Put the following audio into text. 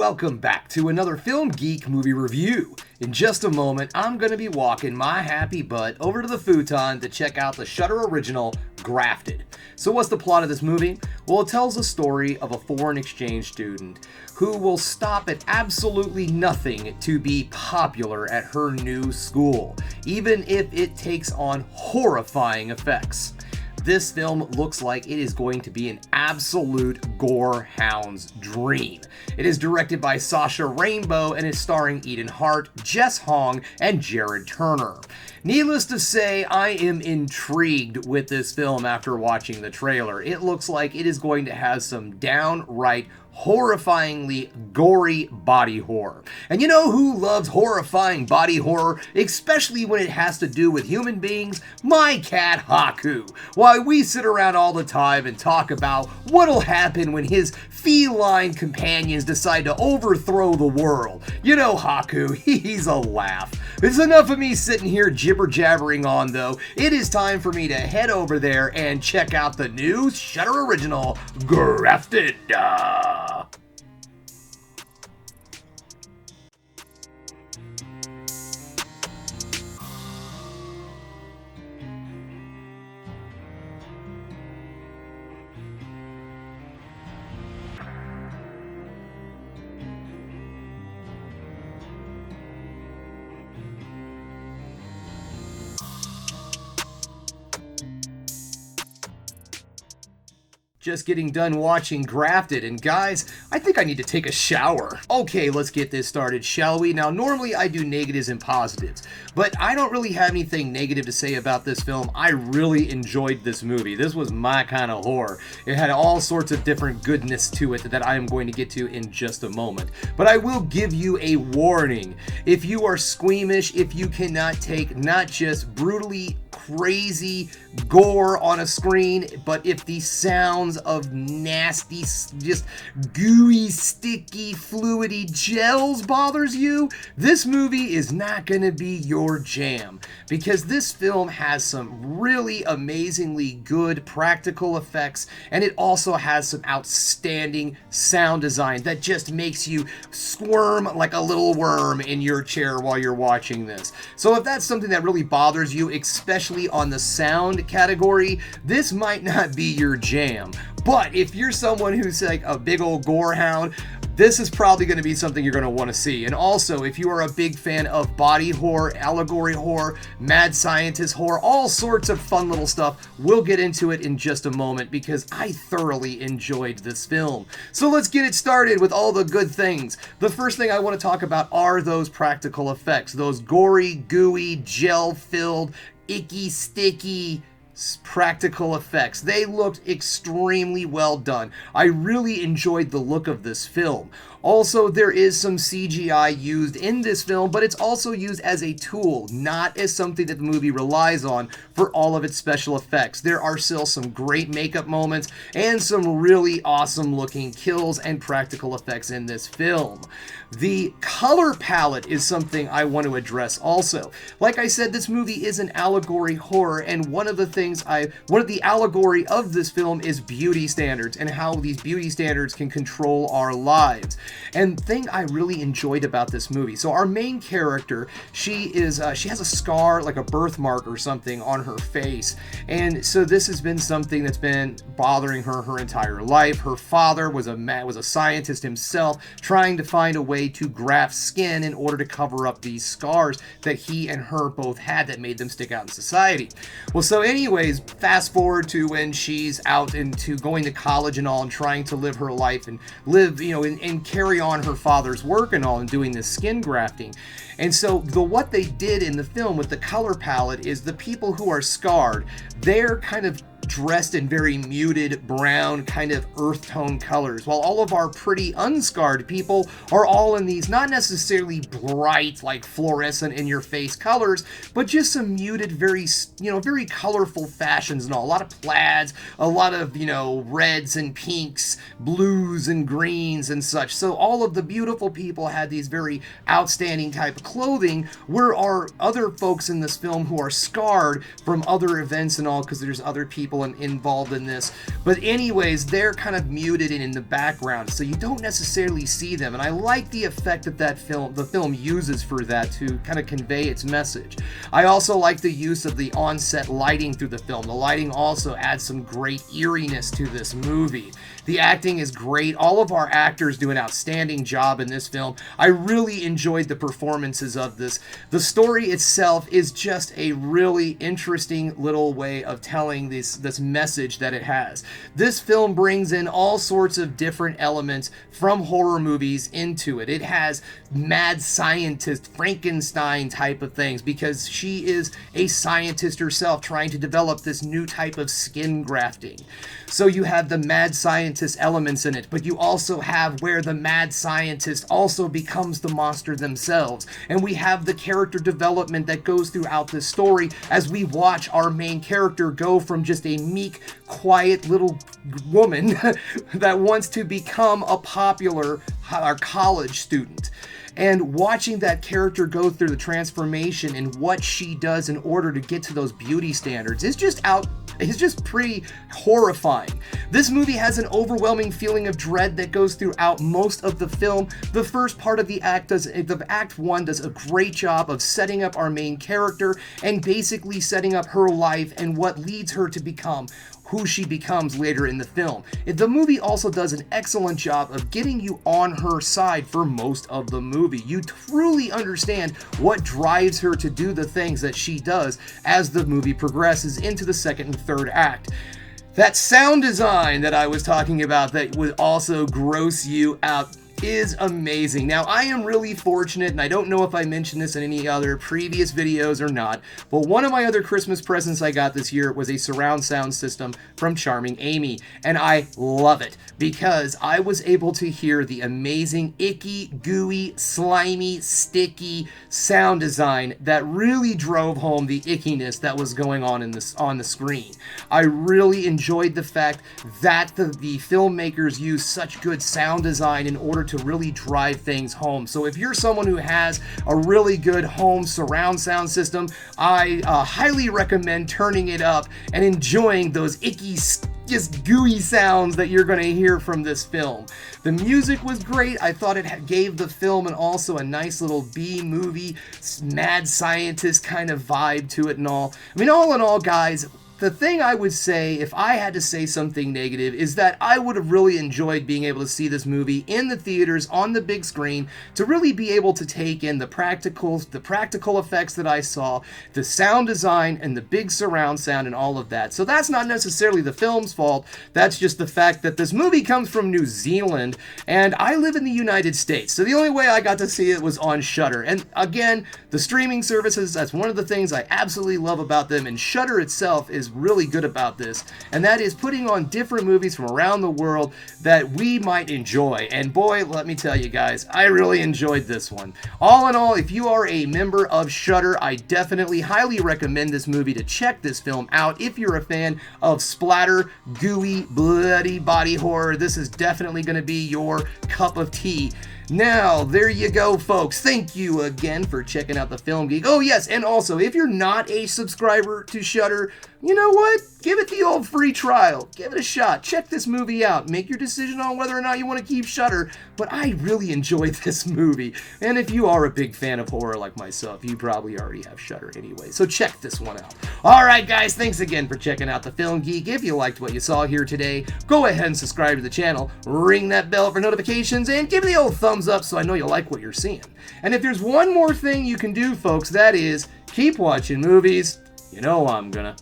welcome back to another Film Geek movie review. In just a moment, I'm going to be walking my happy butt over to the futon to check out the Shudder original, Grafted. So what's the plot of this movie? Well, it tells the story of a foreign exchange student who will stop at absolutely nothing to be popular at her new school, even if it takes on horrifying effects. This film looks like it is going to be an absolute gore hound's dream. It is directed by Sasha Rainbow and is starring Eden Hart, Jess Hong, and Jared Turner. Needless to say, I am intrigued with this film after watching the trailer. It looks like it is going to have some downright horrifyingly gory body horror. And you know who loves horrifying body horror, especially when it has to do with human beings? My cat Haku. Why, we sit around all the time and talk about what'll happen when his feline companions decide to overthrow the world. You know Haku, he's a laugh. It's enough of me sitting here jibber-jabbering on, though. It is time for me to head over there and check out the new Shudder original, Grafted. Just getting done watching Grafted, and guys, I think I need to take a shower. Okay, let's get this started, shall we? Now, normally I do negatives and positives, but I don't really have anything negative to say about this film. I really enjoyed this movie. This was my kind of horror. It had all sorts of different goodness to it that I am going to get to in just a moment. But I will give you a warning. If you are squeamish, if you cannot take not just brutally crazy gore on a screen, but if the sounds of nasty, just gooey, sticky, fluidy gels bothers you, this movie is not going to be your jam, because this film has some really amazingly good practical effects, and it also has some outstanding sound design that just makes you squirm like a little worm in your chair while you're watching this. So if that's something that really bothers you, especially on the sound category, this might not be your jam. But if you're someone who's like a big old gore hound, this is probably going to be something you're going to want to see. And also, if you are a big fan of body horror, allegory horror, mad scientist horror, all sorts of fun little stuff, we'll get into it in just a moment because I thoroughly enjoyed this film. So let's get it started with all the good things. The first thing I want to talk about are those practical effects, those gory, gooey, gel-filled, icky, sticky practical effects. They looked extremely well done. I really enjoyed the look of this film. Also, there is some CGI used in this film, but it's also used as a tool, not as something that the movie relies on for all of its special effects. There are still some great makeup moments and some really awesome looking kills and practical effects in this film. The color palette is something I want to address also. Like I said, this movie is an allegory horror, and one of the allegory of this film is beauty standards and how these beauty standards can control our lives. And thing I really enjoyed about this movie, so our main character, she has a scar, like a birthmark or something on her face, and so this has been something that's been bothering her entire life. Her father was a scientist himself, trying to find a way to graft skin in order to cover up these scars that he and her both had that made them stick out in society. Well, so anyways, fast forward to when she's out into going to college and all, and trying to live her life and live, and carry on her father's work and all, and doing this skin grafting. And so what they did in the film with the color palette is the people who are scarred, they're kind of dressed in very muted brown kind of earth tone colors, while all of our pretty unscarred people are all in these not necessarily bright like fluorescent in your face colors, but just some muted, very colorful fashions and all. A lot of plaids, a lot of reds and pinks, blues and greens and such. So all of the beautiful people had these very outstanding type of clothing, where our other folks in this film who are scarred from other events and all, because there's other people people involved in this. But anyways, they're kind of muted and in the background, so you don't necessarily see them. And I like the effect that the film uses for that to kind of convey its message. I also like the use of the on-set lighting through the film. The lighting also adds some great eeriness to this movie. The acting is great. All of our actors do an outstanding job in this film. I really enjoyed the performances of this. The story itself is just a really interesting little way of telling this message that it has. This film brings in all sorts of different elements from horror movies into it. It has mad scientist, Frankenstein type of things, because she is a scientist herself trying to develop this new type of skin grafting. So you have the mad scientist elements in it, but you also have where the mad scientist also becomes the monster themselves. And we have the character development that goes throughout this story as we watch our main character go from just a meek, quiet little woman that wants to become a popular college student. And watching that character go through the transformation and what she does in order to get to those beauty standards is just pretty horrifying. This movie has an overwhelming feeling of dread that goes throughout most of the film. The first part of the Act 1 does a great job of setting up our main character and basically setting up her life and what leads her to become who she becomes later in the film. The movie also does an excellent job of getting you on her side for most of the movie. You truly understand what drives her to do the things that she does as the movie progresses into the second and third act. That sound design that I was talking about that would also gross you out is amazing. Now, I am really fortunate, and I don't know if I mentioned this in any other previous videos or not, but one of my other Christmas presents I got this year was a surround sound system from Charming Amy, and I love it because I was able to hear the amazing, icky, gooey, slimy, sticky sound design that really drove home the ickiness that was going on on the screen. I really enjoyed the fact that the filmmakers used such good sound design in order to really drive things home. So if you're someone who has a really good home surround sound system, I highly recommend turning it up and enjoying those icky, just gooey sounds that you're going to hear from this film. The music was great. I thought it gave the film and also a nice little B-movie, mad scientist kind of vibe to it and all. I mean, all in all, guys, the thing I would say, if I had to say something negative, is that I would have really enjoyed being able to see this movie in the theaters on the big screen to really be able to take in the practical effects that I saw, the sound design, and the big surround sound and all of that. So that's not necessarily the film's fault. That's just the fact that this movie comes from New Zealand, and I live in the United States. So the only way I got to see it was on Shudder. And again, the streaming services, that's one of the things I absolutely love about them, and Shudder itself is really good about this, and that is putting on different movies from around the world that we might enjoy. And boy, let me tell you guys, I really enjoyed this one. All in all, if you are a member of Shudder, I definitely highly recommend this movie to check this film out. If you're a fan of splatter, gooey, bloody body horror, this is definitely going to be your cup of tea. Now, there you go, folks. Thank you again for checking out the Film Geek. Oh, yes, and also, if you're not a subscriber to Shudder, you know what? Give it the old free trial. Give it a shot. Check this movie out. Make your decision on whether or not you want to keep Shudder. But I really enjoyed this movie. And if you are a big fan of horror like myself, you probably already have Shudder anyway. So check this one out. All right, guys. Thanks again for checking out the Film Geek. If you liked what you saw here today, go ahead and subscribe to the channel. Ring that bell for notifications and give me the old thumbs up so I know you like what you're seeing. And if there's one more thing you can do, folks, that is keep watching movies. You know I'm gonna.